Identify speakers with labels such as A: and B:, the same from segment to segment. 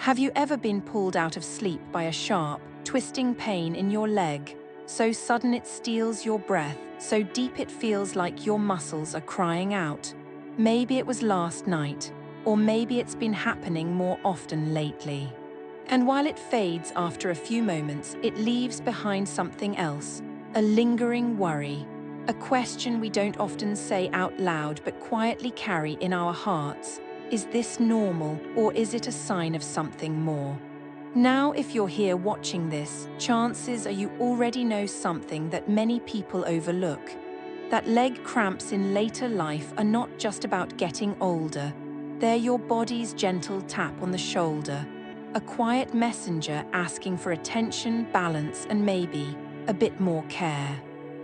A: Have you ever been pulled out of sleep by a sharp, twisting pain in your leg, so sudden it steals your breath, so deep it feels like your muscles are crying out? Maybe it was last night, or maybe it's been happening more often lately. And while it fades after a few moments, it leaves behind something else, a lingering worry, a question we don't often say out loud but quietly carry in our hearts. Is this normal, or is it a sign of something more? Now, if you're here watching this, chances are you already know something that many people overlook. That leg cramps in later life are not just about getting older. They're your body's gentle tap on the shoulder, a quiet messenger asking for attention, balance, and maybe a bit more care.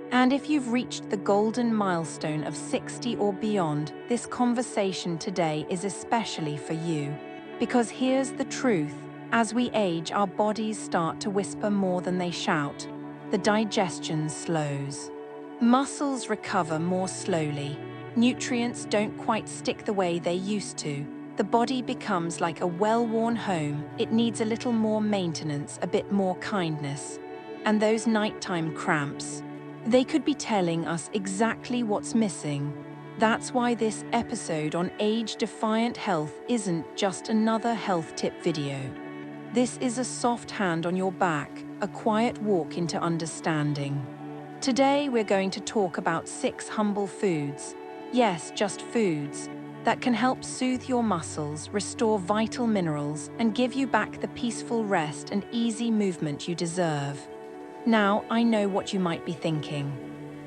A: And if you've reached the golden milestone of 60 or beyond, this conversation today is especially for you. Because here's the truth: as we age, our bodies start to whisper more than they shout. The digestion slows. Muscles recover more slowly. Nutrients don't quite stick the way they used to. The body becomes like a well-worn home. It needs a little more maintenance, a bit more kindness. And those nighttime cramps, they could be telling us exactly what's missing. That's why this episode on Defiant Health isn't just another health tip video. This is a soft hand on your back, a quiet walk into understanding. Today we're going to talk about 6 humble foods, yes, just foods, that can help soothe your muscles, restore vital minerals, and give you back the peaceful rest and easy movement you deserve. Now, I know what you might be thinking.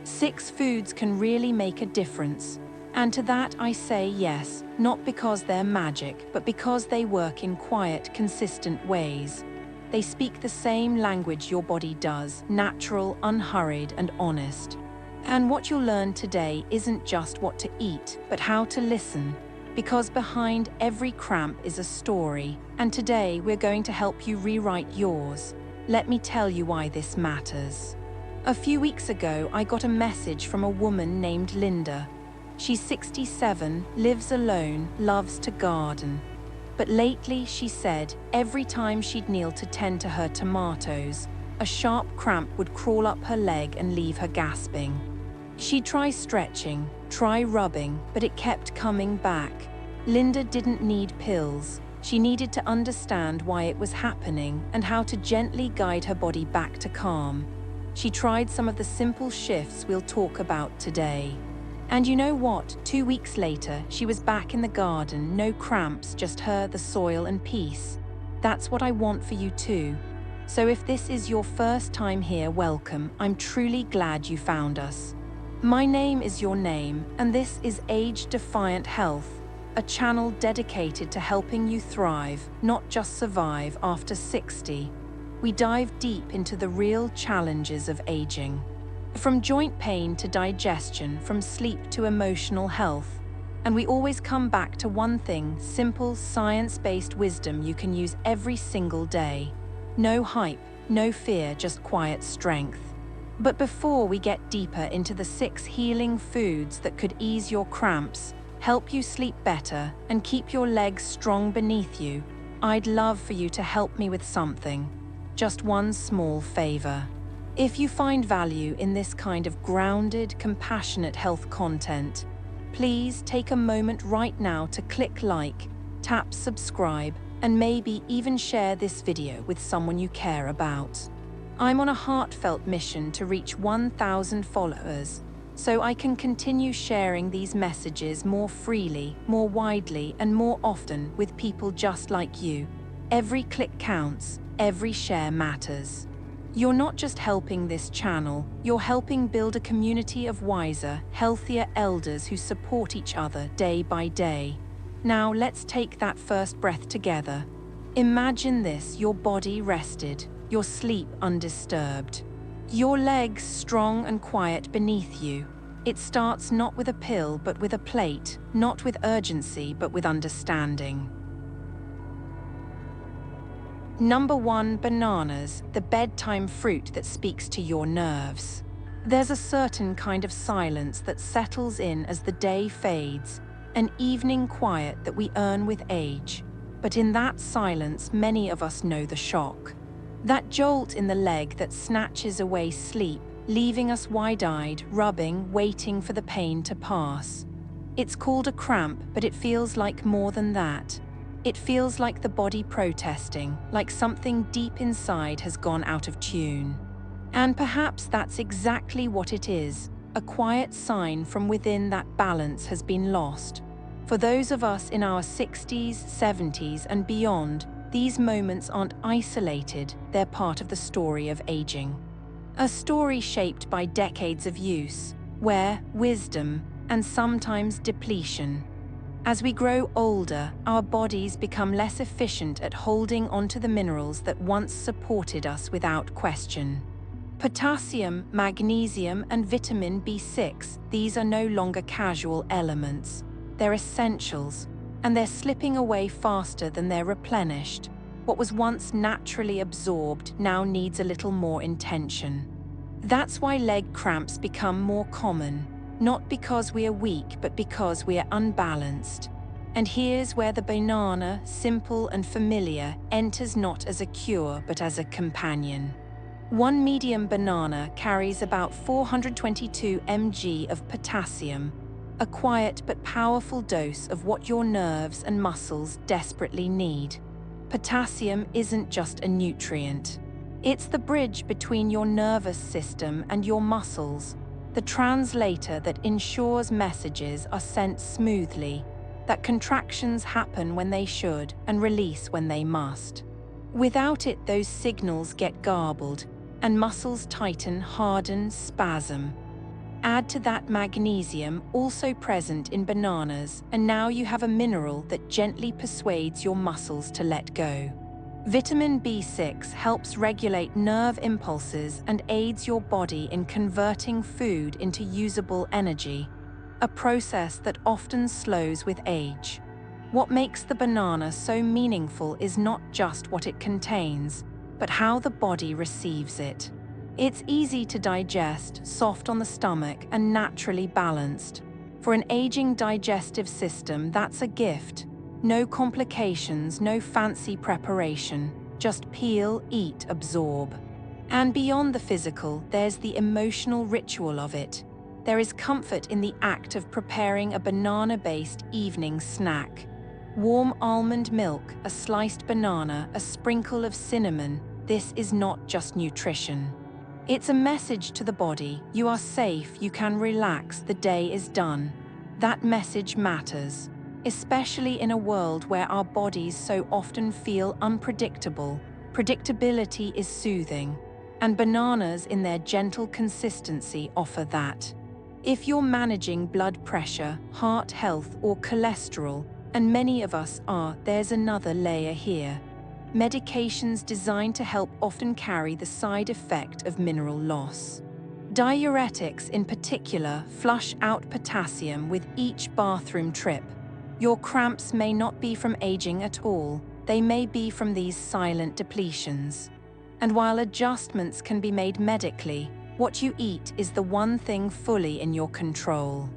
A: 6 foods can really make a difference. And to that I say yes, not because they're magic, but because they work in quiet, consistent ways. They speak the same language your body does, natural, unhurried, and honest. And what you'll learn today isn't just what to eat, but how to listen. Because behind every cramp is a story, and today we're going to help you rewrite yours. Let me tell you why this matters. A few weeks ago, I got a message from a woman named Linda. She's 67, lives alone, loves to garden. But lately, she said, every time she'd kneel to tend to her tomatoes, a sharp cramp would crawl up her leg and leave her gasping. She'd try stretching, try rubbing, but it kept coming back. Linda didn't need pills. She needed to understand why it was happening and how to gently guide her body back to calm. She tried some of the simple shifts we'll talk about today. And you know what? 2 weeks later, she was back in the garden, no cramps, just her, the soil, and peace. That's what I want for you too. So if this is your first time here, welcome. I'm truly glad you found us. My name is your name, and this is Defiant Health, a channel dedicated to helping you thrive, not just survive after 60. We dive deep into the real challenges of aging. From joint pain to digestion, from sleep to emotional health. And we always come back to one thing: simple, science-based wisdom you can use every single day. No hype, no fear, just quiet strength. But before we get deeper into the 6 healing foods that could ease your cramps, help you sleep better, and keep your legs strong beneath you, I'd love for you to help me with something. Just one small favor. If you find value in this kind of grounded, compassionate health content, please take a moment right now to click like, tap subscribe, and maybe even share this video with someone you care about. I'm on a heartfelt mission to reach 1,000 followers, so I can continue sharing these messages more freely, more widely, and more often with people just like you. Every click counts, every share matters. You're not just helping this channel, you're helping build a community of wiser, healthier elders who support each other day by day. Now let's take that first breath together. Imagine this: your body rested, your sleep undisturbed. Your legs strong and quiet beneath you. It starts not with a pill but with a plate, not with urgency but with understanding. Number 1, bananas, the bedtime fruit that speaks to your nerves. There's a certain kind of silence that settles in as the day fades, an evening quiet that we earn with age. But in that silence, many of us know the shock. That jolt in the leg that snatches away sleep, leaving us wide-eyed, rubbing, waiting for the pain to pass. It's called a cramp, but it feels like more than that. It feels like the body protesting, like something deep inside has gone out of tune. And perhaps that's exactly what it is, a quiet sign from within that balance has been lost. For those of us in our 60s, 70s, and beyond, these moments aren't isolated, they're part of the story of aging. A story shaped by decades of use, wear, wisdom, and sometimes depletion. As we grow older, our bodies become less efficient at holding onto the minerals that once supported us without question. Potassium, magnesium, and vitamin B6, these are no longer casual elements. They're essentials, and they're slipping away faster than they're replenished. What was once naturally absorbed now needs a little more intention. That's why leg cramps become more common, not because we are weak, but because we are unbalanced. And here's where the banana, simple and familiar, enters not as a cure, but as a companion. One medium banana carries about 422 mg of potassium, a quiet but powerful dose of what your nerves and muscles desperately need. Potassium isn't just a nutrient. It's the bridge between your nervous system and your muscles, the translator that ensures messages are sent smoothly, that contractions happen when they should and release when they must. Without it, those signals get garbled, and muscles tighten, harden, spasm. Add to that magnesium, also present in bananas, and now you have a mineral that gently persuades your muscles to let go. Vitamin B6 helps regulate nerve impulses and aids your body in converting food into usable energy, a process that often slows with age. What makes the banana so meaningful is not just what it contains, but how the body receives it. It's easy to digest, soft on the stomach, and naturally balanced. For an aging digestive system, that's a gift. No complications, no fancy preparation. Just peel, eat, absorb. And beyond the physical, there's the emotional ritual of it. There is comfort in the act of preparing a banana-based evening snack. Warm almond milk, a sliced banana, a sprinkle of cinnamon. This is not just nutrition. It's a message to the body. You are safe, you can relax, the day is done. That message matters, especially in a world where our bodies so often feel unpredictable. Predictability is soothing, and bananas in their gentle consistency offer that. If you're managing blood pressure, heart health, or cholesterol, and many of us are, there's another layer here. Medications designed to help often carry the side effect of mineral loss. Diuretics in particular flush out potassium with each bathroom trip. Your cramps may not be from aging at all, they may be from these silent depletions. And while adjustments can be made medically, what you eat is the one thing fully in your control.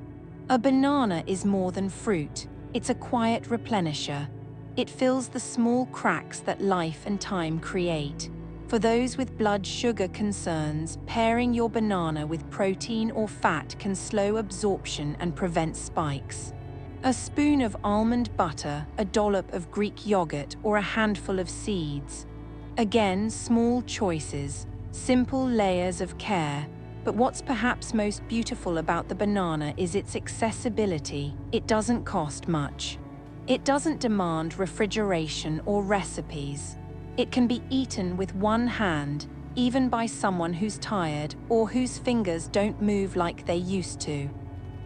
A: A banana is more than fruit, it's a quiet replenisher. It fills the small cracks that life and time create. For those with blood sugar concerns, pairing your banana with protein or fat can slow absorption and prevent spikes. A spoon of almond butter, a dollop of Greek yogurt, or a handful of seeds. Again, small choices, simple layers of care. But what's perhaps most beautiful about the banana is its accessibility. It doesn't cost much. It doesn't demand refrigeration or recipes. It can be eaten with one hand, even by someone who's tired or whose fingers don't move like they used to.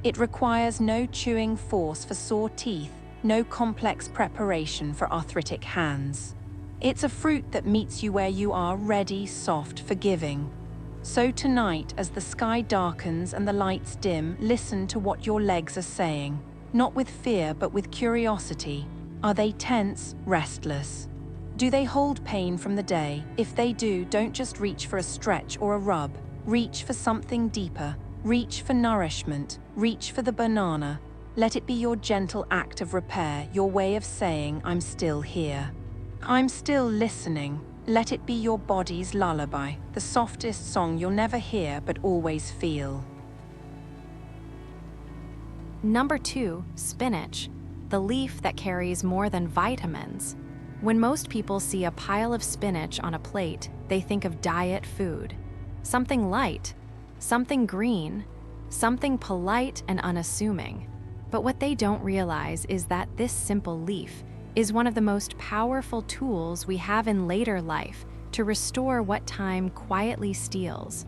A: It requires no chewing force for sore teeth, no complex preparation for arthritic hands. It's a fruit that meets you where you are, ready, soft, forgiving. So tonight, as the sky darkens and the lights dim, listen to what your legs are saying. Not with fear, but with curiosity. Are they tense, restless? Do they hold pain from the day? If they do, don't just reach for a stretch or a rub. Reach for something deeper. Reach for nourishment. Reach for the banana. Let it be your gentle act of repair, your way of saying, I'm still here. I'm still listening. Let it be your body's lullaby, the softest song you'll never hear but always feel.
B: Number 2, spinach, the leaf that carries more than vitamins. When most people see a pile of spinach on a plate, they think of diet food. Something light, something green, something polite and unassuming. But what they don't realize is that this simple leaf is one of the most powerful tools we have in later life to restore what time quietly steals: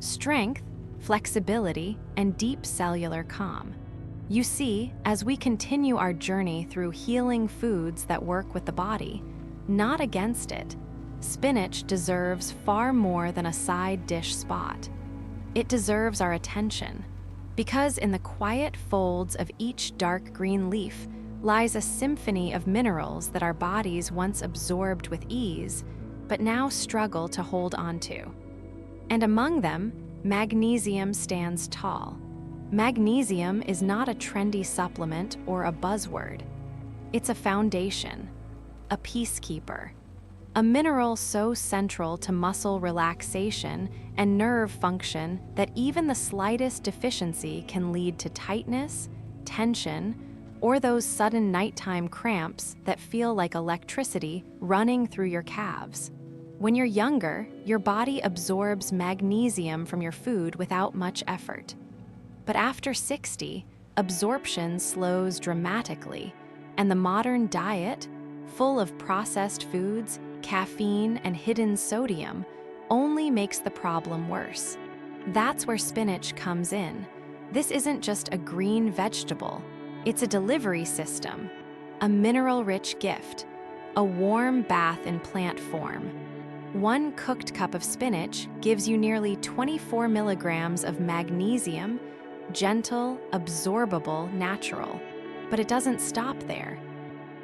B: strength, flexibility, and deep cellular calm. You see, as we continue our journey through healing foods that work with the body, not against it, spinach deserves far more than a side dish spot. It deserves our attention, because in the quiet folds of each dark green leaf lies a symphony of minerals that our bodies once absorbed with ease, but now struggle to hold on to. And among them, magnesium stands tall. Magnesium is not a trendy supplement or a buzzword. It's a foundation, a peacekeeper, a mineral so central to muscle relaxation and nerve function that even the slightest deficiency can lead to tightness, tension, or those sudden nighttime cramps that feel like electricity running through your calves. When you're younger, your body absorbs magnesium from your food without much effort. But after 60, absorption slows dramatically, and the modern diet, full of processed foods, caffeine, and hidden sodium, only makes the problem worse. That's where spinach comes in. This isn't just a green vegetable. It's a delivery system, a mineral-rich gift, a warm bath in plant form. One cooked cup of spinach gives you nearly 24 milligrams of magnesium, gentle, absorbable, natural. But it doesn't stop there.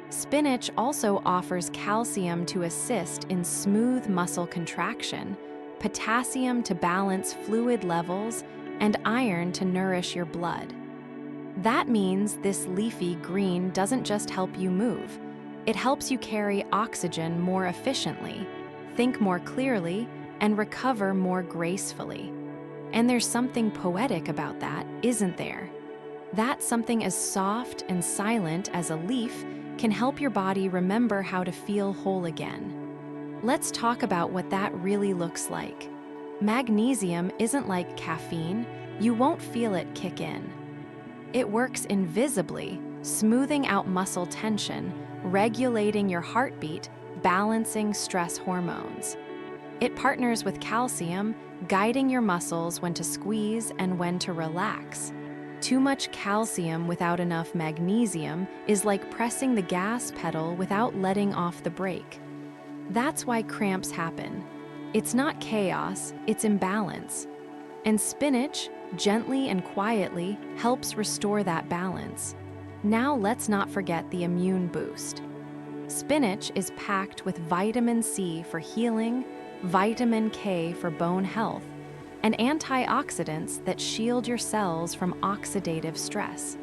B: Spinach also offers calcium to assist in smooth muscle contraction, potassium to balance fluid levels, and iron to nourish your blood. That means this leafy green doesn't just help you move. It helps you carry oxygen more efficiently, think more clearly, and recover more gracefully. And there's something poetic about that, isn't there? That something as soft and silent as a leaf can help your body remember how to feel whole again. Let's talk about what that really looks like. Magnesium isn't like caffeine. You won't feel it kick in. It works invisibly, smoothing out muscle tension, regulating your heartbeat, balancing stress hormones. It partners with calcium, guiding your muscles when to squeeze and when to relax. Too much calcium without enough magnesium is like pressing the gas pedal without letting off the brake. That's why cramps happen. It's not chaos, it's imbalance. And spinach, gently and quietly, helps restore that balance. Now let's not forget the immune boost. Spinach is packed with vitamin C for healing, vitamin K for bone health, and antioxidants that shield your cells from oxidative stress.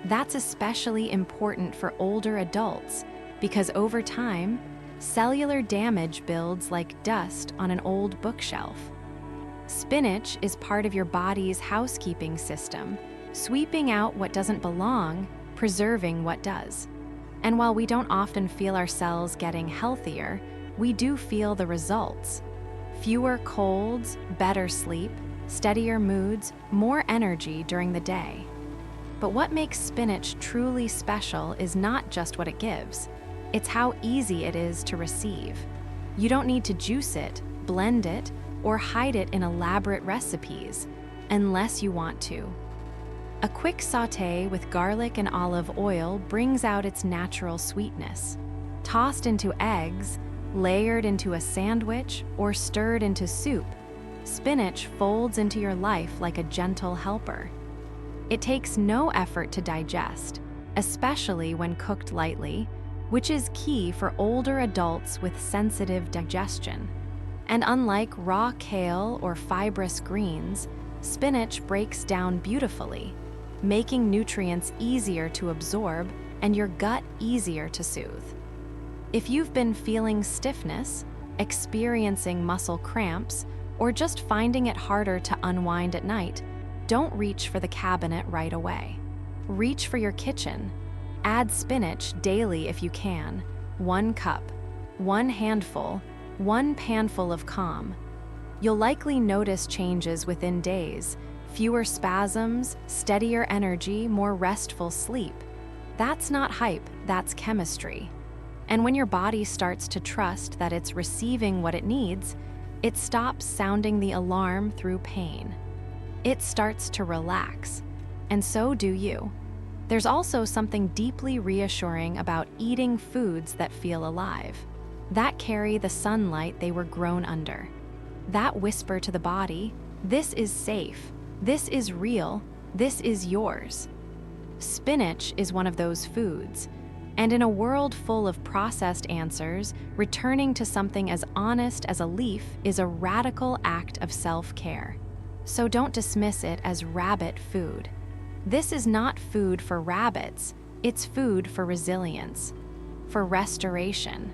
B: That's especially important for older adults because over time, cellular damage builds like dust on an old bookshelf. Spinach is part of your body's housekeeping system, sweeping out what doesn't belong, preserving what does. And while we don't often feel our cells getting healthier, we do feel the results. Fewer colds, better sleep, steadier moods, more energy during the day. But what makes spinach truly special is not just what it gives, it's how easy it is to receive. You don't need to juice it, blend it, or hide it in elaborate recipes, unless you want to. A quick sauté with garlic and olive oil brings out its natural sweetness. Tossed into eggs, layered into a sandwich, or stirred into soup, spinach folds into your life like a gentle helper. It takes no effort to digest, especially when cooked lightly, which is key for older adults with sensitive digestion. And unlike raw kale or fibrous greens, spinach breaks down beautifully. making nutrients easier to absorb and your gut easier to soothe. If you've been feeling stiffness, experiencing muscle cramps, or just finding it harder to unwind at night, don't reach for the cabinet right away. Reach for your kitchen. Add spinach daily if you can. 1 cup, 1 handful, 1 panful of calm. You'll likely notice changes within days, fewer spasms, steadier energy, more restful sleep. That's not hype, that's chemistry. And when your body starts to trust that it's receiving what it needs, it stops sounding the alarm through pain. It starts to relax, and so do you. There's also something deeply reassuring about eating foods that feel alive, that carry the sunlight they were grown under, that whisper to the body, this is safe, this is real, this is yours. Spinach is one of those foods, and in a world full of processed answers, returning to something as honest as a leaf is a radical act of self-care. So don't dismiss it as rabbit food. This is not food for rabbits, it's food for resilience, for restoration,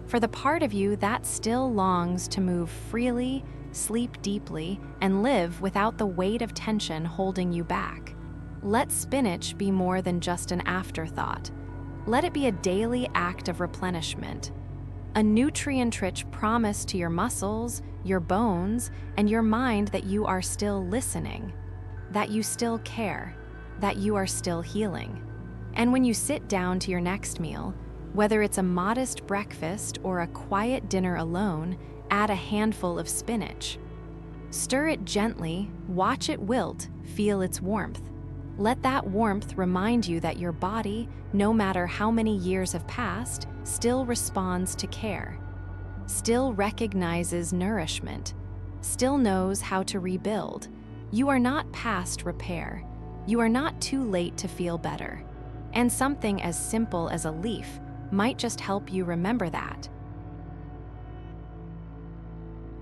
B: for the part of you that still longs to move freely, sleep deeply, and live without the weight of tension holding you back. Let spinach be more than just an afterthought. Let it be a daily act of replenishment, a nutrient-rich promise to your muscles, your bones, and your mind that you are still listening, that you still care, that you are still healing. And when you sit down to your next meal, whether it's a modest breakfast or a quiet dinner alone, add a handful of spinach. Stir it gently, watch it wilt, feel its warmth. Let that warmth remind you that your body, no matter how many years have passed, still responds to care, still recognizes nourishment, still knows how to rebuild. You are not past repair. You are not too late to feel better. And something as simple as a leaf might just help you remember that.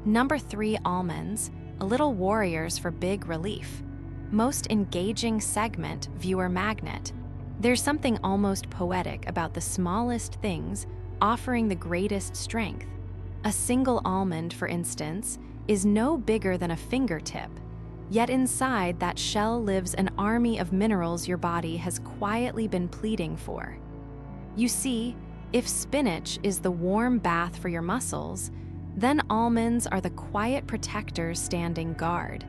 B: Number 3, almonds, little warriors for big relief. Most engaging segment, viewer magnet. There's something almost poetic about the smallest things offering the greatest strength. A single almond, for instance, is no bigger than a fingertip, yet inside that shell lives an army of minerals your body has quietly been pleading for. You see, if spinach is the warm bath for your muscles, then almonds are the quiet protectors standing guard.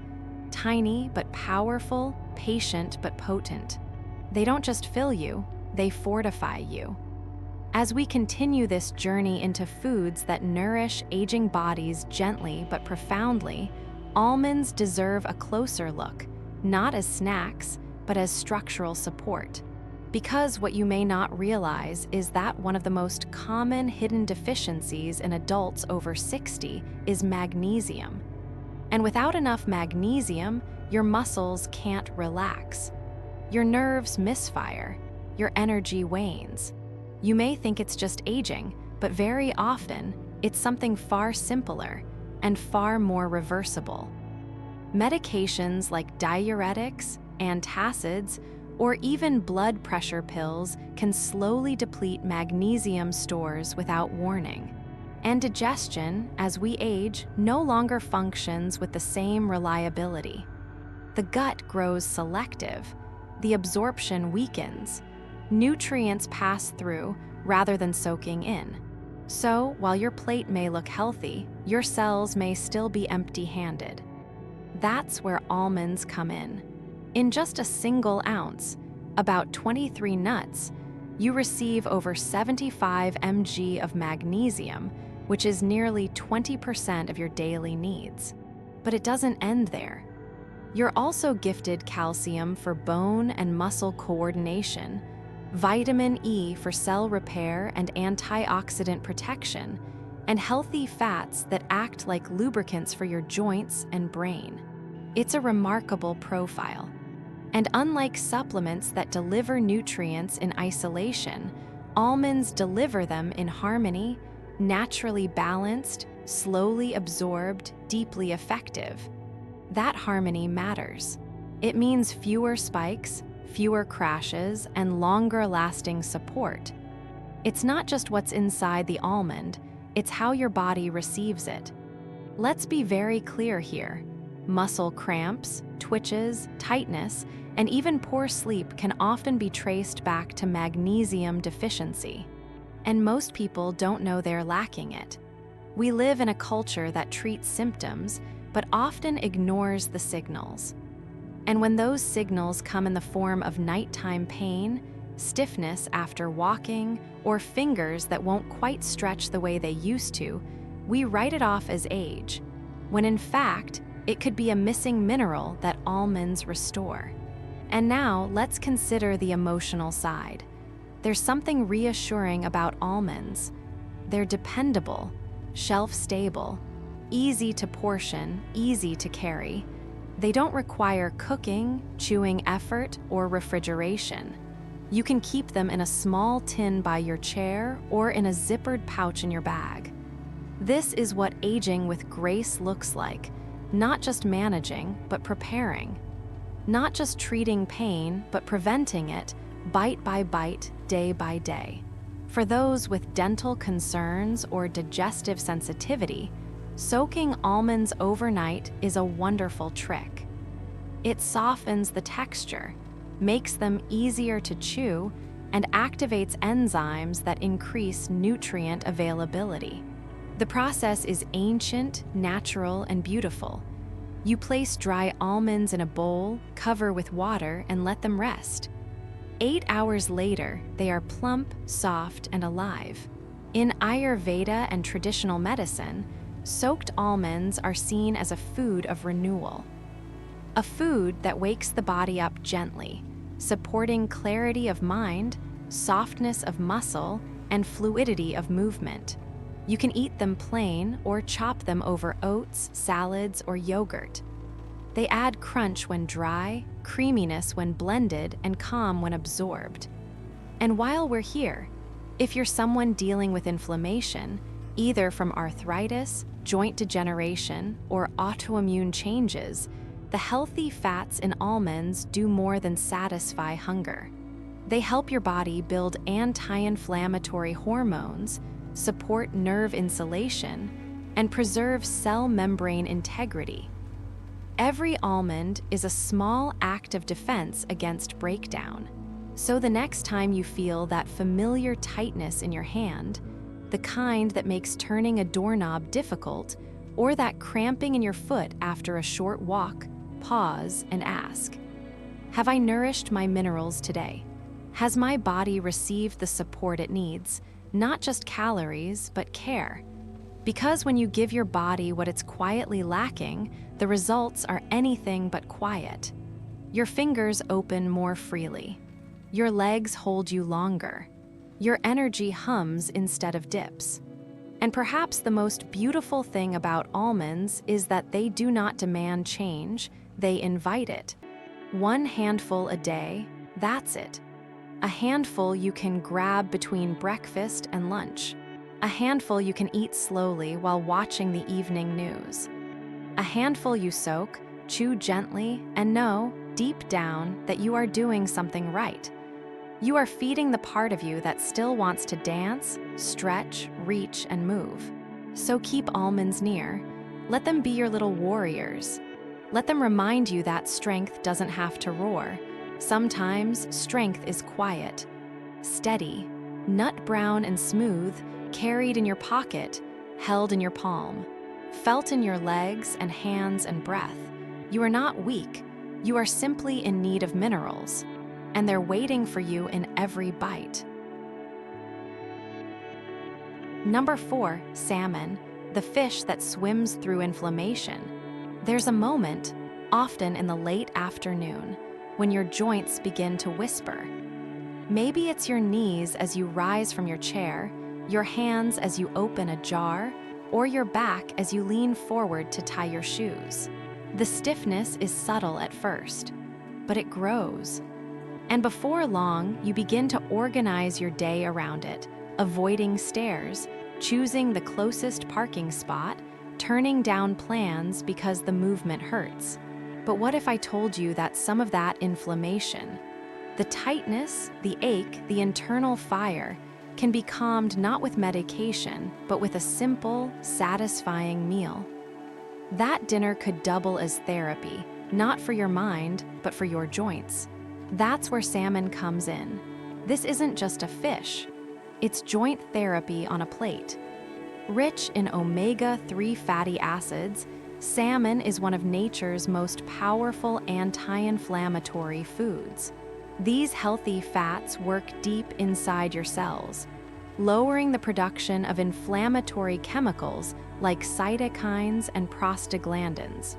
B: Tiny but powerful, patient but potent. They don't just fill you, they fortify you. As we continue this journey into foods that nourish aging bodies gently but profoundly, almonds deserve a closer look, not as snacks, but as structural support. Because what you may not realize is that one of the most common hidden deficiencies in adults over 60 is magnesium. And without enough magnesium, your muscles can't relax. Your nerves misfire, your energy wanes. You may think it's just aging, but very often, it's something far simpler and far more reversible. Medications like diuretics, antacids, or even blood pressure pills can slowly deplete magnesium stores without warning. And digestion, as we age, no longer functions with the same reliability. The gut grows selective, the absorption weakens, nutrients pass through rather than soaking in. So, while your plate may look healthy, your cells may still be empty-handed. That's where almonds come in. In just a single ounce, about 23 nuts, you receive over 75 mg of magnesium, which is nearly 20% of your daily needs. But it doesn't end there. You're also gifted calcium for bone and muscle coordination, vitamin E for cell repair and antioxidant protection, and healthy fats that act like lubricants for your joints and brain. It's a remarkable profile. And unlike supplements that deliver nutrients in isolation, almonds deliver them in harmony, naturally balanced, slowly absorbed, deeply effective. That harmony matters. It means fewer spikes, fewer crashes, and longer-lasting support. It's not just what's inside the almond, it's how your body receives it. Let's be very clear here. Muscle cramps, twitches, tightness, and even poor sleep can often be traced back to magnesium deficiency. And most people don't know they're lacking it. We live in a culture that treats symptoms, but often ignores the signals. And when those signals come in the form of nighttime pain, stiffness after walking, or fingers that won't quite stretch the way they used to, we write it off as age, when in fact, it could be a missing mineral that almonds restore. And now, let's consider the emotional side. There's something reassuring about almonds. They're dependable, shelf-stable, easy to portion, easy to carry. They don't require cooking, chewing effort, or refrigeration. You can keep them in a small tin by your chair or in a zippered pouch in your bag. This is what aging with grace looks like, not just managing, but preparing. Not just treating pain, but preventing it, bite by bite, day by day. For those with dental concerns or digestive sensitivity, soaking almonds overnight is a wonderful trick. It softens the texture, makes them easier to chew, and activates enzymes that increase nutrient availability. The process is ancient, natural, and beautiful. You place dry almonds in a bowl, cover with water, and let them rest. 8 hours later, they are plump, soft, and alive. In Ayurveda and traditional medicine, soaked almonds are seen as a food of renewal. A food that wakes the body up gently, supporting clarity of mind, softness of muscle, and fluidity of movement. You can eat them plain or chop them over oats, salads, or yogurt. They add crunch when dry, creaminess when blended, and calm when absorbed. And while we're here, if you're someone dealing with inflammation, either from arthritis, joint degeneration, or autoimmune changes, the healthy fats in almonds do more than satisfy hunger. They help your body build anti-inflammatory hormones, support nerve insulation, and preserve cell membrane integrity. Every almond is a small act of defense against breakdown. So the next time you feel that familiar tightness in your hand, the kind that makes turning a doorknob difficult, or that cramping in your foot after a short walk, pause and ask, have I nourished my minerals today? Has my body received the support it needs? Not just calories, but care. Because when you give your body what it's quietly lacking, the results are anything but quiet. Your fingers open more freely. Your legs hold you longer. Your energy hums instead of dips. And perhaps the most beautiful thing about almonds is that they do not demand change, they invite it. 1 handful a day, that's it. A handful you can grab between breakfast and lunch. A handful you can eat slowly while watching the evening news. A handful you soak, chew gently, and know, deep down, that you are doing something right. You are feeding the part of you that still wants to dance, stretch, reach, and move. So keep almonds near. Let them be your little warriors. Let them remind you that strength doesn't have to roar. Sometimes strength is quiet, steady, nut brown and smooth, carried in your pocket, held in your palm, felt in your legs and hands and breath. You are not weak. You are simply in need of minerals, and they're waiting for you in every bite. Number 4, salmon, the fish that swims through inflammation. There's a moment, often in the late afternoon, when your joints begin to whisper. Maybe it's your knees as you rise from your chair, your hands as you open a jar, or your back as you lean forward to tie your shoes. The stiffness is subtle at first, but it grows. And before long, you begin to organize your day around it, avoiding stairs, choosing the closest parking spot, turning down plans because the movement hurts. But what if I told you that some of that inflammation, the tightness, the ache, the internal fire, can be calmed not with medication, but with a simple, satisfying meal? That dinner could double as therapy, not for your mind, but for your joints. That's where salmon comes in. This isn't just a fish. It's joint therapy on a plate. Rich in omega-3 fatty acids, salmon is one of nature's most powerful anti-inflammatory foods. These healthy fats work deep inside your cells, lowering the production of inflammatory chemicals like cytokines and prostaglandins,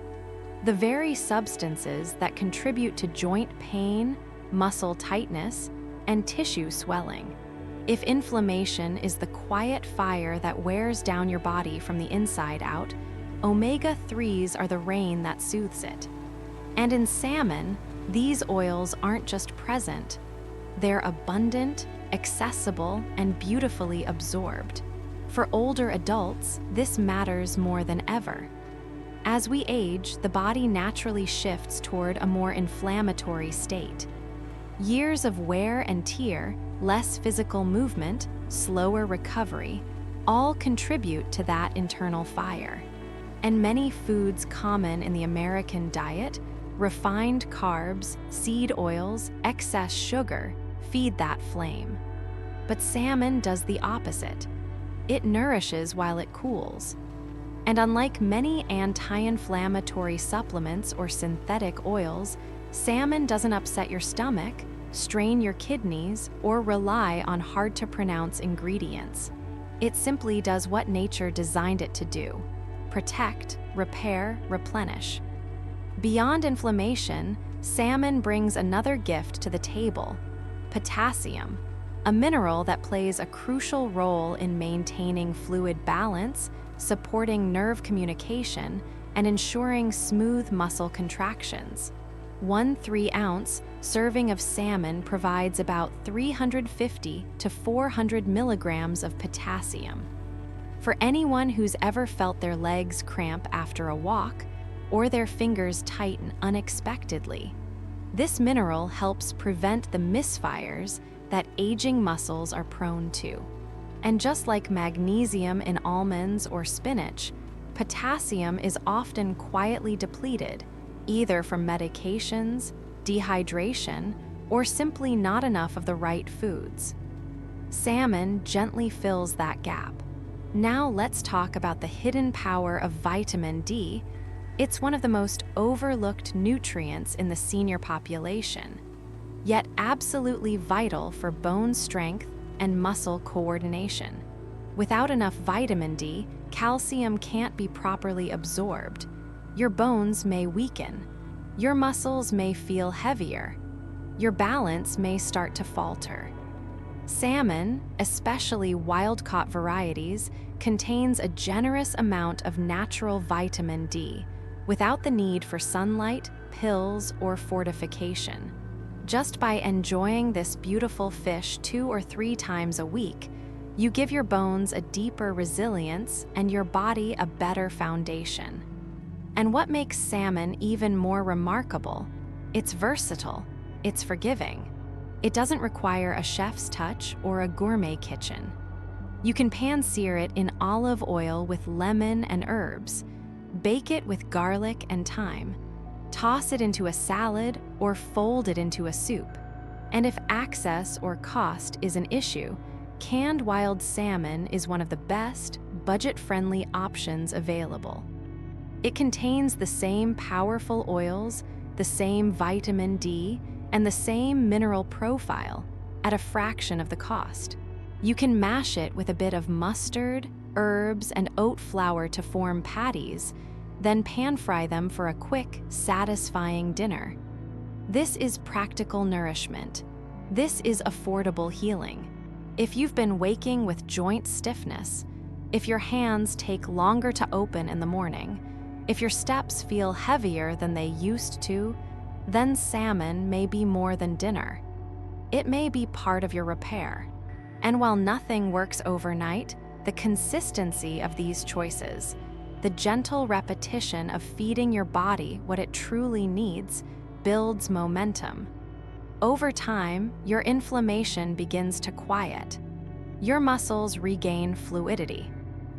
B: the very substances that contribute to joint pain, muscle tightness, and tissue swelling. If inflammation is the quiet fire that wears down your body from the inside out, omega-3s are the rain that soothes it. And in salmon, these oils aren't just present. They're abundant, accessible, and beautifully absorbed. For older adults, this matters more than ever. As we age, the body naturally shifts toward a more inflammatory state. Years of wear and tear, less physical movement, slower recovery, all contribute to that internal fire. And many foods common in the American diet, refined carbs, seed oils, excess sugar, feed that flame. But salmon does the opposite. It nourishes while it cools. And unlike many anti-inflammatory supplements or synthetic oils, salmon doesn't upset your stomach, strain your kidneys, or rely on hard-to-pronounce ingredients. It simply does what nature designed it to do: protect, repair, replenish. Beyond inflammation, salmon brings another gift to the table: potassium, a mineral that plays a crucial role in maintaining fluid balance, supporting nerve communication, and ensuring smooth muscle contractions. 1 3-ounce serving of salmon provides about 350 to 400 milligrams of potassium. For anyone who's ever felt their legs cramp after a walk, or their fingers tighten unexpectedly, this mineral helps prevent the misfires that aging muscles are prone to. And just like magnesium in almonds or spinach, potassium is often quietly depleted, either from medications, dehydration, or simply not enough of the right foods. Salmon gently fills that gap. Now let's talk about the hidden power of vitamin D. It's one of the most overlooked nutrients in the senior population, yet absolutely vital for bone strength and muscle coordination. Without enough vitamin D, calcium can't be properly absorbed. Your bones may weaken. Your muscles may feel heavier. Your balance may start to falter. Salmon, especially wild-caught varieties, contains a generous amount of natural vitamin D, without the need for sunlight, pills, or fortification. Just by enjoying this beautiful fish 2 or 3 times a week, you give your bones a deeper resilience and your body a better foundation. And what makes salmon even more remarkable? It's versatile, it's forgiving. It doesn't require a chef's touch or a gourmet kitchen. You can pan-sear it in olive oil with lemon and herbs, bake it with garlic and thyme, toss it into a salad, or fold it into a soup. And if access or cost is an issue, canned wild salmon is one of the best, budget-friendly options available. It contains the same powerful oils, the same vitamin D, and the same mineral profile at a fraction of the cost. You can mash it with a bit of mustard, herbs, and oat flour to form patties, then pan-fry them for a quick, satisfying dinner. This is practical nourishment. This is affordable healing. If you've been waking with joint stiffness, if your hands take longer to open in the morning, if your steps feel heavier than they used to, then salmon may be more than dinner. It may be part of your repair. And while nothing works overnight, the consistency of these choices, The gentle repetition of feeding your body what it truly needs builds momentum. Over time, your inflammation begins to quiet. Your muscles regain fluidity.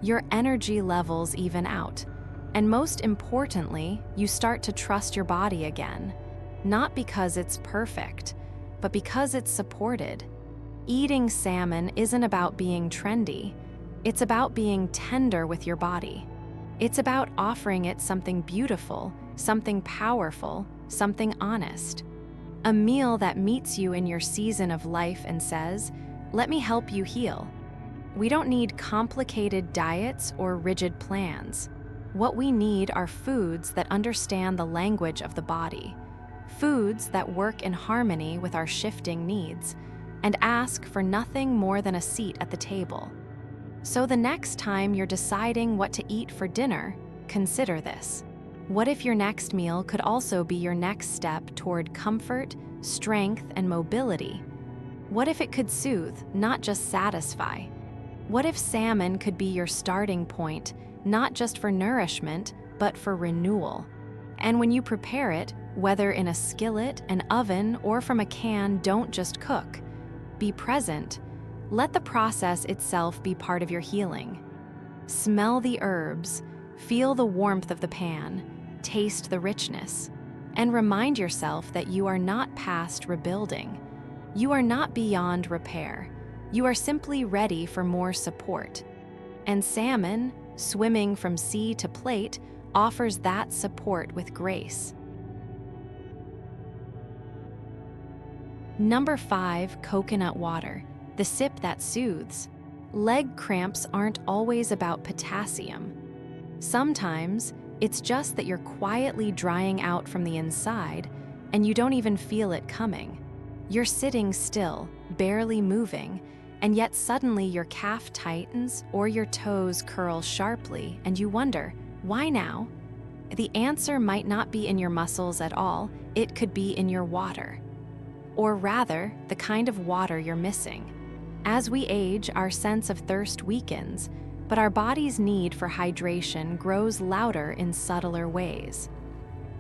B: Your energy levels even out. And most importantly, you start to trust your body again. Not because it's perfect, but because it's supported. Eating salmon isn't about being trendy. It's about being tender with your body. It's about offering it something beautiful, something powerful, something honest. A meal that meets you in your season of life and says, "Let me help you heal." We don't need complicated diets or rigid plans. What we need are foods that understand the language of the body, foods that work in harmony with our shifting needs, and ask for nothing more than a seat at the table. So the next time you're deciding what to eat for dinner, consider this. What if your next meal could also be your next step toward comfort, strength, and mobility? What if it could soothe, not just satisfy? What if salmon could be your starting point, not just for nourishment, but for renewal? And when you prepare it, whether in a skillet, an oven, or from a can, don't just cook. Be present. Let the process itself be part of your healing. Smell the herbs, feel the warmth of the pan, taste the richness, and remind yourself that you are not past rebuilding. You are not beyond repair. You are simply ready for more support. And salmon, swimming from sea to plate, offers that support with grace. Number 5, coconut water, the sip that soothes. Leg cramps aren't always about potassium. Sometimes, it's just that you're quietly drying out from the inside and you don't even feel it coming. You're sitting still, barely moving, and yet suddenly your calf tightens or your toes curl sharply and you wonder, why now? The answer might not be in your muscles at all, it could be in your water. Or rather, the kind of water you're missing. As we age, our sense of thirst weakens, but our body's need for hydration grows louder in subtler ways.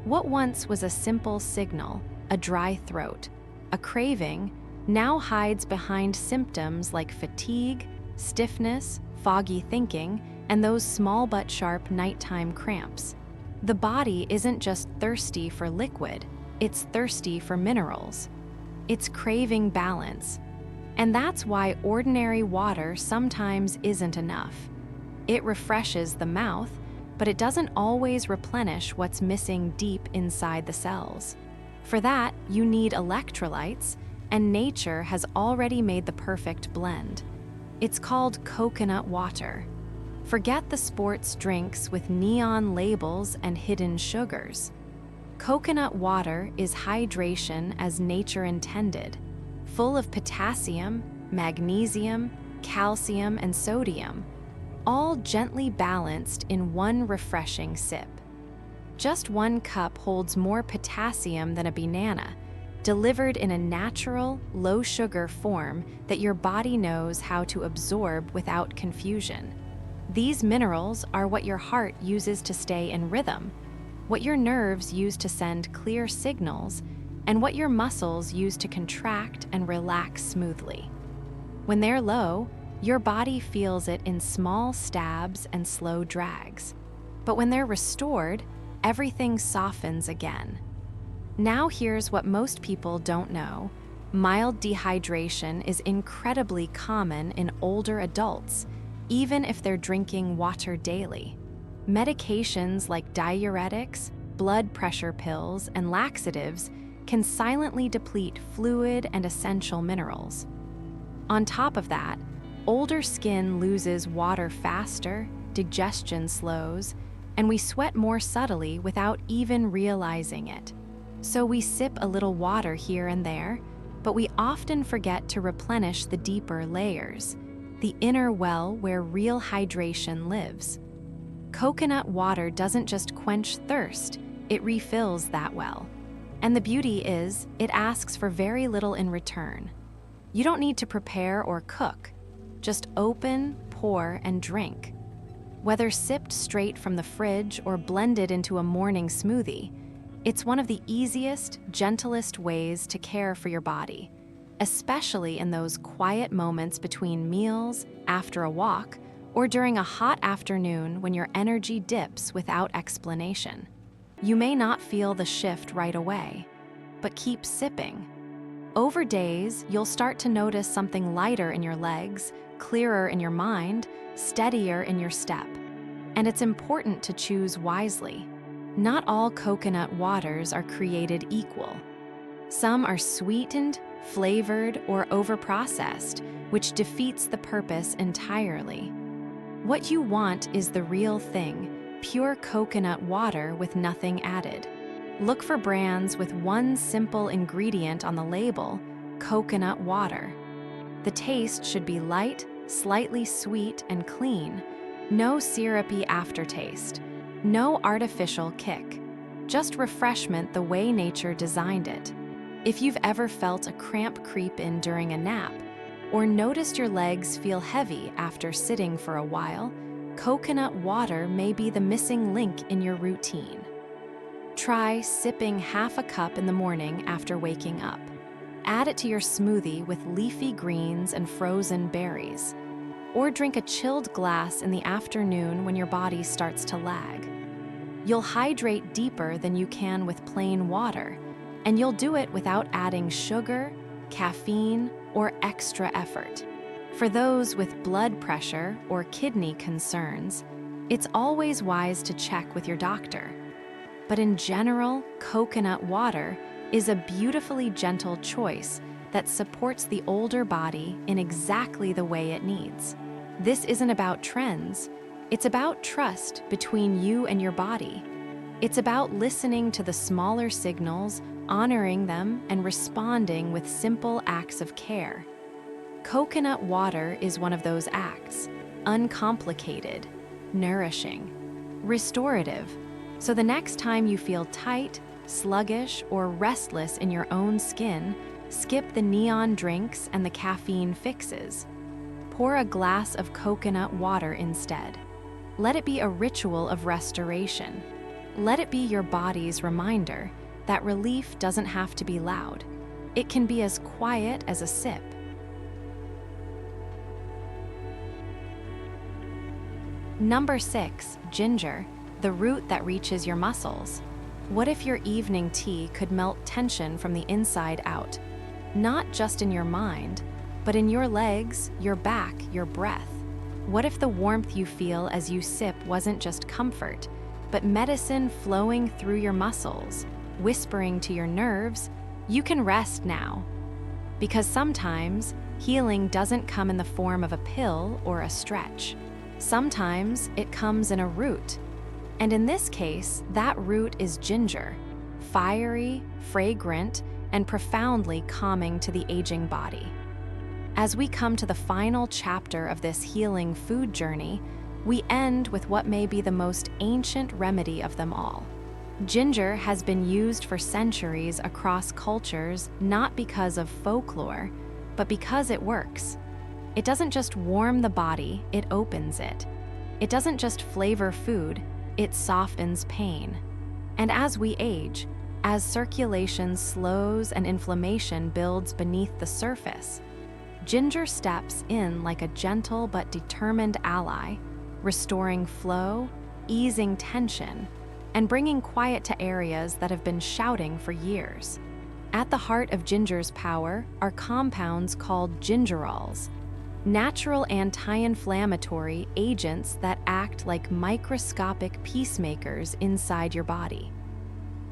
B: What once was a simple signal, a dry throat, a craving, now hides behind symptoms like fatigue, stiffness, foggy thinking, and those small but sharp nighttime cramps. The body isn't just thirsty for liquid, it's thirsty for minerals. It's craving balance. And that's why ordinary water sometimes isn't enough. It refreshes the mouth, but it doesn't always replenish what's missing deep inside the cells. For that, you need electrolytes, and nature has already made the perfect blend. It's called coconut water. Forget the sports drinks with neon labels and hidden sugars. Coconut water is hydration as nature intended, full of potassium, magnesium, calcium, and sodium, all gently balanced in one refreshing sip. Just one cup holds more potassium than a banana, delivered in a natural, low-sugar form that your body knows how to absorb without confusion. These minerals are what your heart uses to stay in rhythm, what your nerves use to send clear signals, and what your muscles use to contract and relax smoothly. When they're low, your body feels it in small stabs and slow drags. But when they're restored, everything softens again. Now here's what most people don't know. Mild dehydration is incredibly common in older adults, even if they're drinking water daily. Medications like diuretics, blood pressure pills, and laxatives can silently deplete fluid and essential minerals. On top of that, older skin loses water faster, digestion slows, and we sweat more subtly without even realizing it. So we sip a little water here and there, but we often forget to replenish the deeper layers, the inner well where real hydration lives. Coconut water doesn't just quench thirst, it refills that well. And the beauty is, it asks for very little in return. You don't need to prepare or cook. Just open, pour, and drink. Whether sipped straight from the fridge or blended into a morning smoothie, it's one of the easiest, gentlest ways to care for your body, especially in those quiet moments between meals, after a walk, or during a hot afternoon when your energy dips without explanation. You may not feel the shift right away, but keep sipping. Over days, you'll start to notice something lighter in your legs, clearer in your mind, steadier in your step. And it's important to choose wisely. Not all coconut waters are created equal. Some are sweetened, flavored, or overprocessed, which defeats the purpose entirely. What you want is the real thing, pure coconut water with nothing added. Look for brands with one simple ingredient on the label, coconut water. The taste should be light, slightly sweet, and clean. No syrupy aftertaste. No artificial kick. Just refreshment the way nature designed it. If you've ever felt a cramp creep in during a nap, or noticed your legs feel heavy after sitting for a while, coconut water may be the missing link in your routine. Try sipping half a cup in the morning after waking up. Add it to your smoothie with leafy greens and frozen berries. Or drink a chilled glass in the afternoon when your body starts to lag. You'll hydrate deeper than you can with plain water, and you'll do it without adding sugar, caffeine, or extra effort. For those with blood pressure or kidney concerns, it's always wise to check with your doctor. But in general, coconut water is a beautifully gentle choice that supports the older body in exactly the way it needs. This isn't about trends, it's about trust between you and your body. It's about listening to the smaller signals, honoring them, and responding with simple acts of care. Coconut water is one of those acts, uncomplicated, nourishing, restorative. So the next time you feel tight, sluggish, or restless in your own skin, skip the neon drinks and the caffeine fixes. Pour a glass of coconut water instead. Let it be a ritual of restoration. Let it be your body's reminder that relief doesn't have to be loud. It can be as quiet as a sip. Number 6, ginger, the root that reaches your muscles. What if your evening tea could melt tension from the inside out? Not just in your mind, but in your legs, your back, your breath. What if the warmth you feel as you sip wasn't just comfort, but medicine flowing through your muscles, whispering to your nerves, you can rest now? Because sometimes, healing doesn't come in the form of a pill or a stretch. Sometimes it comes in a root. And in this case, that root is ginger, fiery, fragrant, and profoundly calming to the aging body. As we come to the final chapter of this healing food journey, we end with what may be the most ancient remedy of them all. Ginger has been used for centuries across cultures not because of folklore, but because it works. It doesn't just warm the body, it opens it. It doesn't just flavor food, it softens pain. And as we age, as circulation slows and inflammation builds beneath the surface, ginger steps in like a gentle but determined ally, restoring flow, easing tension, and bringing quiet to areas that have been shouting for years. At the heart of ginger's power are compounds called gingerols, natural anti-inflammatory agents that act like microscopic peacemakers inside your body.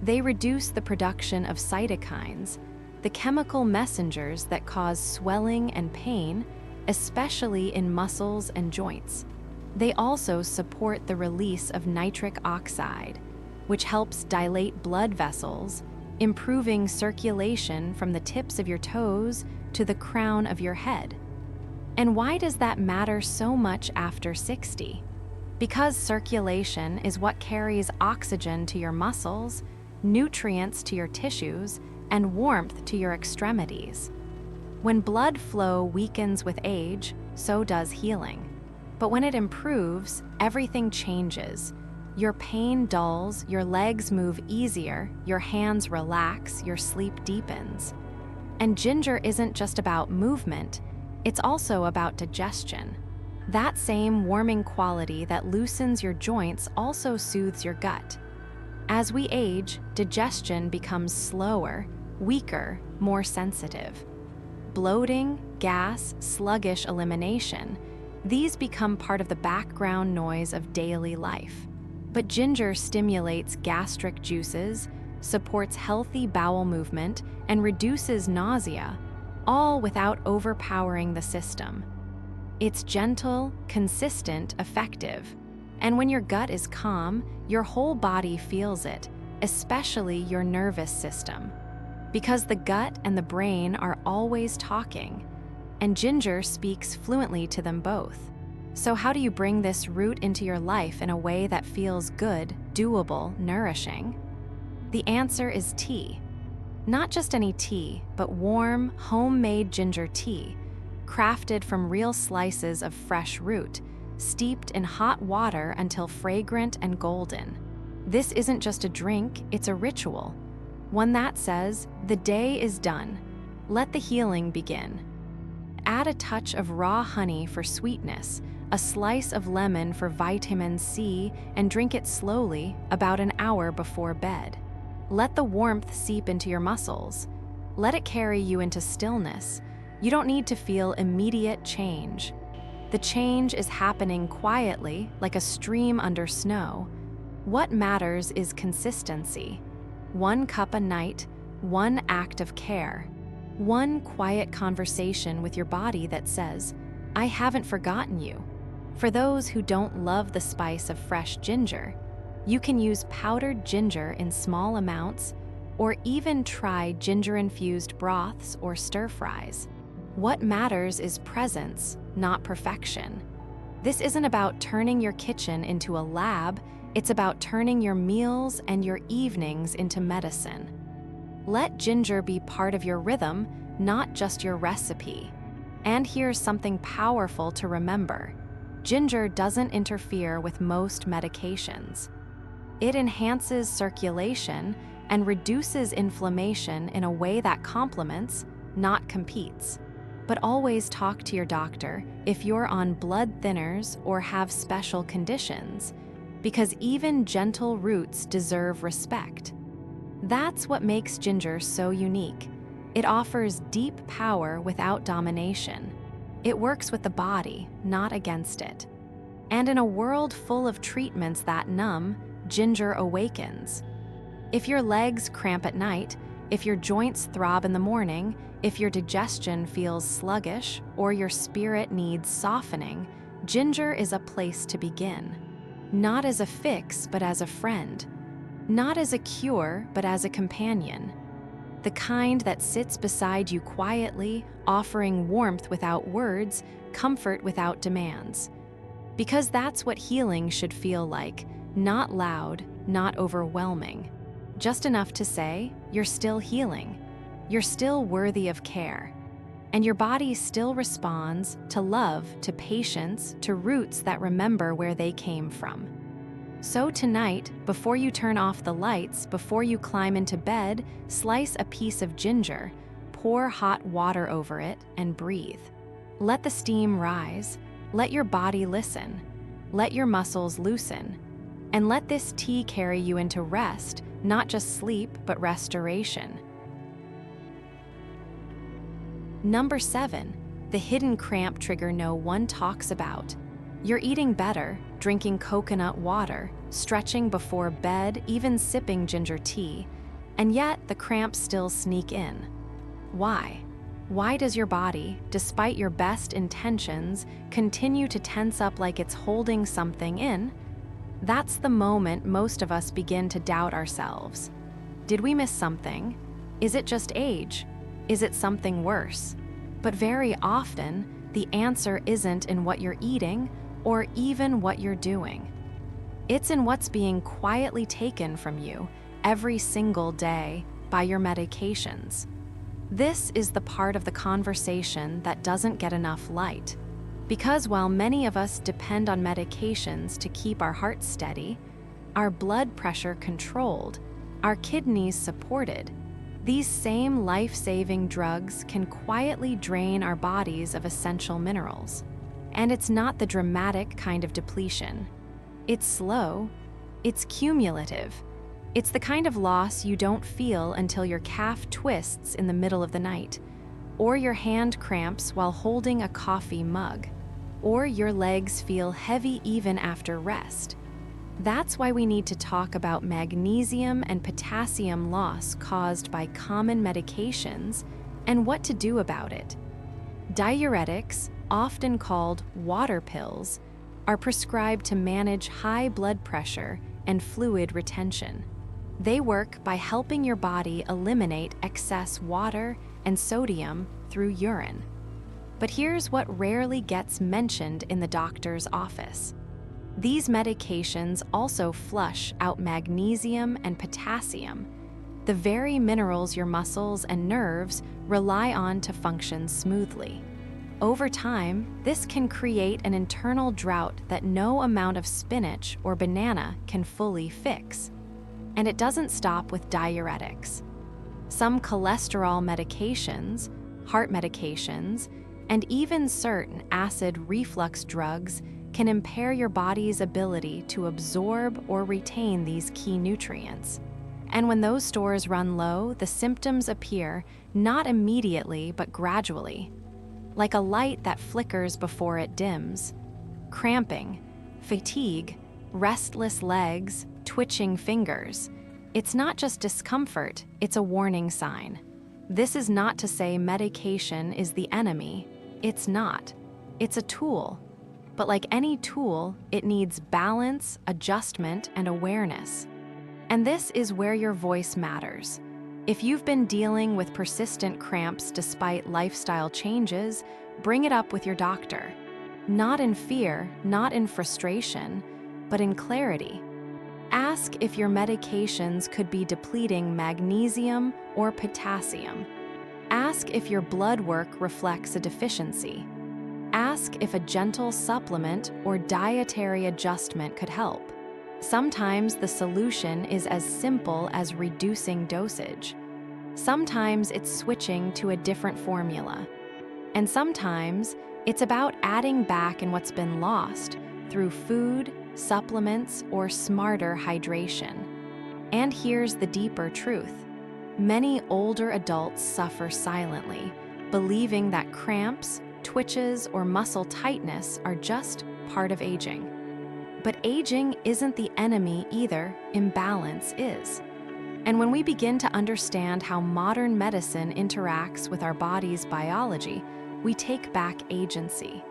B: They reduce the production of cytokines, the chemical messengers that cause swelling and pain, especially in muscles and joints. They also support the release of nitric oxide, which helps dilate blood vessels, improving circulation from the tips of your toes to the crown of your head. And why does that matter so much after 60? Because circulation is what carries oxygen to your muscles, nutrients to your tissues, and warmth to your extremities. When blood flow weakens with age, so does healing. But when it improves, everything changes. Your pain dulls, your legs move easier, your hands relax, your sleep deepens. And ginger isn't just about movement, it's also about digestion. That same warming quality that loosens your joints also soothes your gut. As we age, digestion becomes slower, weaker, more sensitive. Bloating, gas, sluggish elimination, these become part of the background noise of daily life. But ginger stimulates gastric juices, supports healthy bowel movement, and reduces nausea, all without overpowering the system. It's gentle, consistent, effective. And when your gut is calm, your whole body feels it, especially your nervous system. Because the gut and the brain are always talking, and ginger speaks fluently to them both. So how do you bring this root into your life in a way that feels good, doable, nourishing? The answer is tea. Not just any tea, but warm, homemade ginger tea, crafted from real slices of fresh root, steeped in hot water until fragrant and golden. This isn't just a drink, it's a ritual. One that says, the day is done. Let the healing begin. Add a touch of raw honey for sweetness, a slice of lemon for vitamin C, and drink it slowly, about an hour before bed. Let the warmth seep into your muscles. Let it carry you into stillness. You don't need to feel immediate change. The change is happening quietly, like a stream under snow. What matters is consistency. 1 cup a night, 1 act of care. 1 quiet conversation with your body that says, I haven't forgotten you. For those who don't love the spice of fresh ginger, you can use powdered ginger in small amounts, or even try ginger-infused broths or stir-fries. What matters is presence, not perfection. This isn't about turning your kitchen into a lab, it's about turning your meals and your evenings into medicine. Let ginger be part of your rhythm, not just your recipe. And here's something powerful to remember. Ginger doesn't interfere with most medications. It enhances circulation and reduces inflammation in a way that complements, not competes. But always talk to your doctor if you're on blood thinners or have special conditions, because even gentle roots deserve respect. That's what makes ginger so unique. It offers deep power without domination. It works with the body, not against it. And in a world full of treatments that numb, ginger awakens. If your legs cramp at night, if your joints throb in the morning, if your digestion feels sluggish, or your spirit needs softening, ginger is a place to begin. Not as a fix, but as a friend. Not as a cure, but as a companion. The kind that sits beside you quietly, offering warmth without words, comfort without demands. Because that's what healing should feel like, not loud, not overwhelming. Just enough to say, you're still healing. You're still worthy of care. And your body still responds to love, to patience, to roots that remember where they came from. So tonight, before you turn off the lights, before you climb into bed, slice a piece of ginger, pour hot water over it, and breathe. Let the steam rise. Let your body listen. Let your muscles loosen. And let this tea carry you into rest, not just sleep, but restoration. Number 7, the hidden cramp trigger no one talks about. You're eating better, drinking coconut water, stretching before bed, even sipping ginger tea, and yet the cramps still sneak in. Why? Why does your body, despite your best intentions, continue to tense up like it's holding something in? That's the moment most of us begin to doubt ourselves. Did we miss something? Is it just age? Is it something worse? But very often, the answer isn't in what you're eating or even what you're doing. It's in what's being quietly taken from you every single day by your medications. This is the part of the conversation that doesn't get enough light. Because while many of us depend on medications to keep our hearts steady, our blood pressure controlled, our kidneys supported, these same life-saving drugs can quietly drain our bodies of essential minerals. And it's not the dramatic kind of depletion. It's slow, it's cumulative. It's the kind of loss you don't feel until your calf twists in the middle of the night, or your hand cramps while holding a coffee mug, or your legs feel heavy even after rest. That's why we need to talk about magnesium and potassium loss caused by common medications and what to do about it. Diuretics, often called water pills, are prescribed to manage high blood pressure and fluid retention. They work by helping your body eliminate excess water and sodium through urine. But here's what rarely gets mentioned in the doctor's office. These medications also flush out magnesium and potassium, the very minerals your muscles and nerves rely on to function smoothly. Over time, this can create an internal drought that no amount of spinach or banana can fully fix. And it doesn't stop with diuretics. Some cholesterol medications, heart medications, and even certain acid reflux drugs can impair your body's ability to absorb or retain these key nutrients. And when those stores run low, the symptoms appear not immediately but gradually, like a light that flickers before it dims. Cramping, fatigue, restless legs, twitching fingers. It's not just discomfort, it's a warning sign. This is not to say medication is the enemy. It's not. It's a tool. But like any tool, it needs balance, adjustment, and awareness. And this is where your voice matters. If you've been dealing with persistent cramps despite lifestyle changes, bring it up with your doctor. Not in fear, not in frustration, but in clarity. Ask if your medications could be depleting magnesium or potassium. Ask if your blood work reflects a deficiency. Ask if a gentle supplement or dietary adjustment could help. Sometimes the solution is as simple as reducing dosage. Sometimes it's switching to a different formula. And sometimes it's about adding back in what's been lost through food, supplements, or smarter hydration. And here's the deeper truth. Many older adults suffer silently, believing that cramps, twitches, or muscle tightness are just part of aging. But aging isn't the enemy either, imbalance is. And when we begin to understand how modern medicine interacts with our body's biology, we take back agency.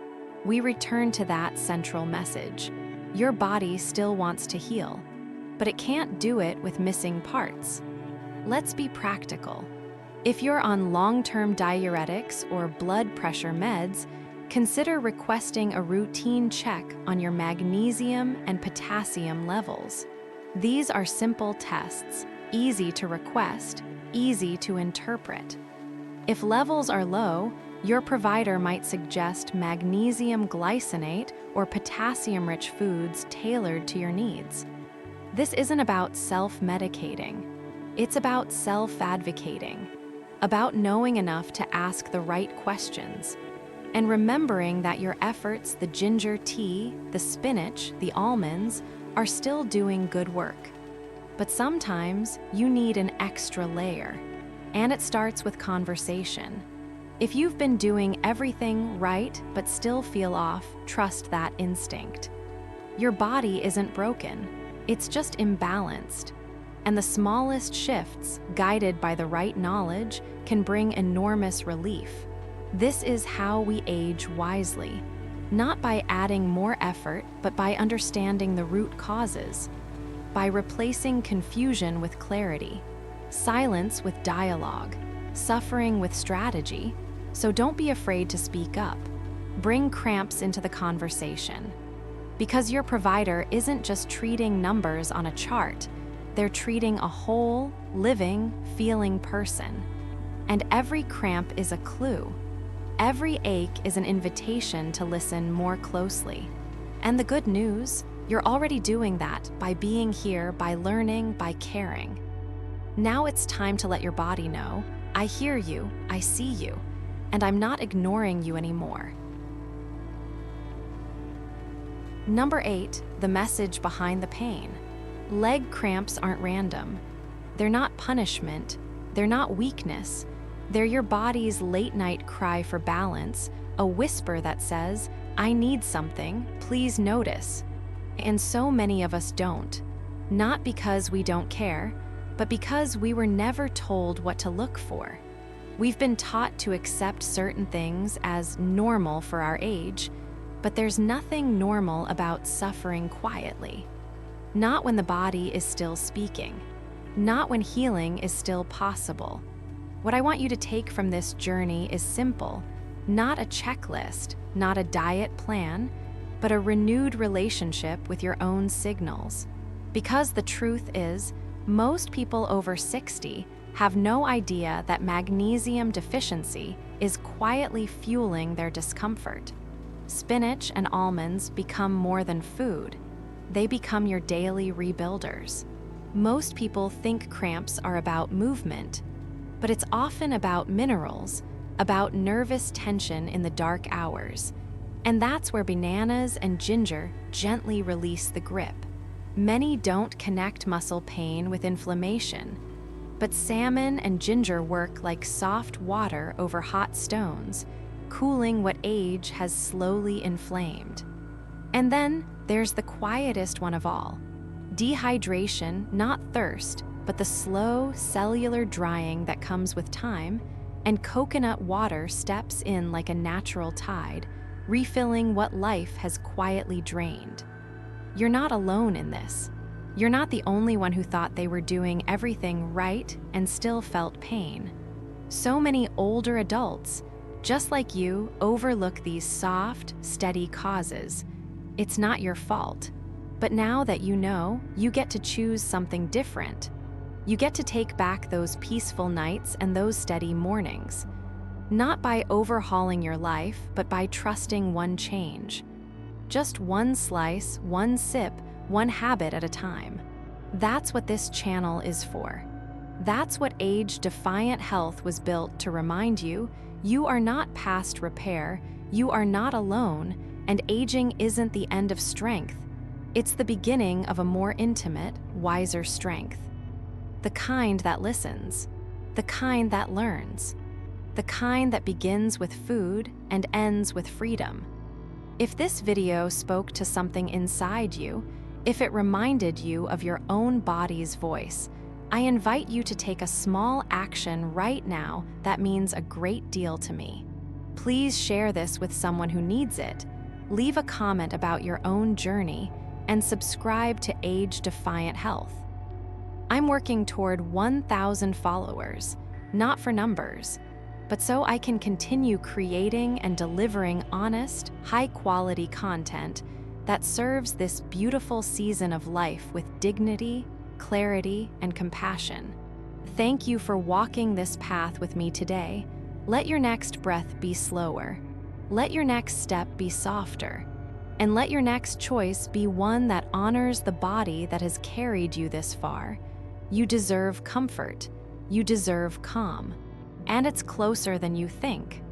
B: We return to that central message. Your body still wants to heal, but it can't do it with missing parts. Let's be practical. If you're on long-term diuretics or blood pressure meds, consider requesting a routine check on your magnesium and potassium levels. These are simple tests, easy to request, easy to interpret. If levels are low, your provider might suggest magnesium glycinate or potassium-rich foods tailored to your needs. This isn't about self-medicating. It's about self-advocating, about knowing enough to ask the right questions, and remembering that your efforts, the ginger tea, the spinach, the almonds, are still doing good work. But sometimes you need an extra layer, and it starts with conversation. If you've been doing everything right but still feel off, trust that instinct. Your body isn't broken, it's just imbalanced. And the smallest shifts, guided by the right knowledge, can bring enormous relief. This is how we age wisely, not by adding more effort, but by understanding the root causes, by replacing confusion with clarity, silence with dialogue, suffering with strategy. So don't be afraid to speak up. Bring cramps into the conversation. Because your provider isn't just treating numbers on a chart, they're treating a whole, living, feeling person. And every cramp is a clue. Every ache is an invitation to listen more closely. And the good news, you're already doing that by being here, by learning, by caring. Now it's time to let your body know, I hear you, I see you, and I'm not ignoring you anymore. Number 8, the message behind the pain. Leg cramps aren't random. They're not punishment. They're not weakness. They're your body's late-night cry for balance, a whisper that says, I need something, please notice. And so many of us don't. Not because we don't care, but because we were never told what to look for. We've been taught to accept certain things as normal for our age, but there's nothing normal about suffering quietly. Not when the body is still speaking. Not when healing is still possible. What I want you to take from this journey is simple, not a checklist, not a diet plan, but a renewed relationship with your own signals. Because the truth is, most people over 60 have no idea that magnesium deficiency is quietly fueling their discomfort. Spinach and almonds become more than food. They become your daily rebuilders. Most people think cramps are about movement, but it's often about minerals, about nervous tension in the dark hours. And that's where bananas and ginger gently release the grip. Many don't connect muscle pain with inflammation, but salmon and ginger work like soft water over hot stones, cooling what age has slowly inflamed. And then there's the quietest one of all. Dehydration, not thirst, but the slow cellular drying that comes with time, and coconut water steps in like a natural tide, refilling what life has quietly drained. You're not alone in this. You're not the only one who thought they were doing everything right and still felt pain. So many older adults, just like you, overlook these soft, steady causes. It's not your fault. But now that you know, you get to choose something different. You get to take back those peaceful nights and those steady mornings. Not by overhauling your life, but by trusting one change. Just one slice, one sip, one habit at a time. That's what this channel is for. That's what Defiant Health was built to remind you. You are not past repair, you are not alone, and aging isn't the end of strength. It's the beginning of a more intimate, wiser strength. The kind that listens, the kind that learns, the kind that begins with food and ends with freedom. If this video spoke to something inside you, if it reminded you of your own body's voice, I invite you to take a small action right now that means a great deal to me. Please share this with someone who needs it, leave a comment about your own journey, and subscribe to Defiant Health. I'm working toward 1,000 followers, not for numbers, but so I can continue creating and delivering honest, high-quality content that serves this beautiful season of life with dignity, clarity, and compassion. Thank you for walking this path with me today. Let your next breath be slower. Let your next step be softer. And let your next choice be one that honors the body that has carried you this far. You deserve comfort. You deserve calm. And it's closer than you think.